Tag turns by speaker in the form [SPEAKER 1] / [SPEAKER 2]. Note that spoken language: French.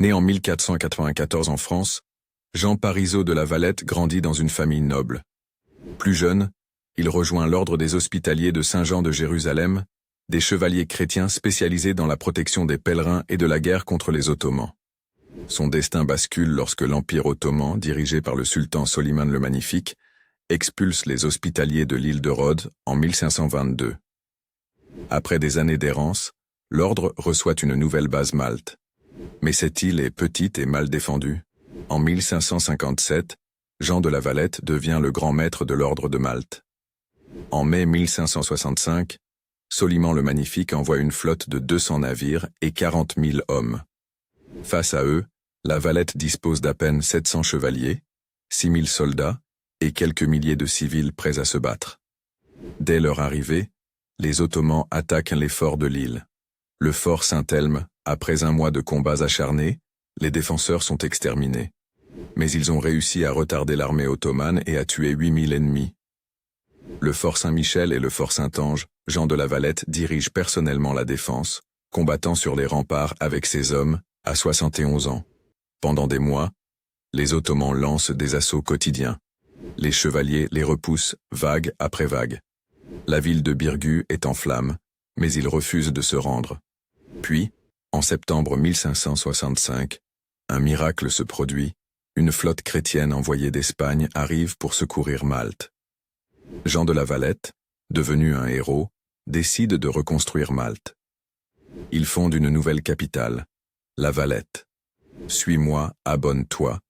[SPEAKER 1] Né en 1494 en France, Jean Parisot de La Valette grandit dans une famille noble. Plus jeune, il rejoint l'ordre des Hospitaliers de Saint-Jean de Jérusalem, des chevaliers chrétiens spécialisés dans la protection des pèlerins et de la guerre contre les Ottomans. Son destin bascule lorsque l'Empire ottoman, dirigé par le sultan Soliman le Magnifique, expulse les Hospitaliers de l'île de Rhodes en 1522. Après des années d'errance, l'ordre reçoit une nouvelle base Malte. Mais cette île est petite et mal défendue. En 1557, Jean de La Valette devient le grand maître de l'ordre de Malte. En mai 1565, Soliman le Magnifique envoie une flotte de 200 navires et 40 000 hommes. Face à eux, La Valette dispose d'à peine 700 chevaliers, 6 000 soldats et quelques milliers de civils prêts à se battre. Dès leur arrivée, les Ottomans attaquent les forts de l'île. Le fort Saint-Elme, après un mois de combats acharnés, les défenseurs sont exterminés. Mais ils ont réussi à retarder l'armée ottomane et à tuer 8 000 ennemis. Le fort Saint-Michel et le fort Saint-Ange, Jean de La Valette dirige personnellement la défense, combattant sur les remparts avec ses hommes, à 71 ans. Pendant des mois, les Ottomans lancent des assauts quotidiens. Les chevaliers les repoussent vague après vague. La ville de Birgu est en flammes, mais ils refusent de se rendre. Puis, en septembre 1565, un miracle se produit. Une flotte chrétienne envoyée d'Espagne arrive pour secourir Malte. Jean de La Valette, devenu un héros, décide de reconstruire Malte. Il fonde une nouvelle capitale, La Valette. Suis-moi, abonne-toi,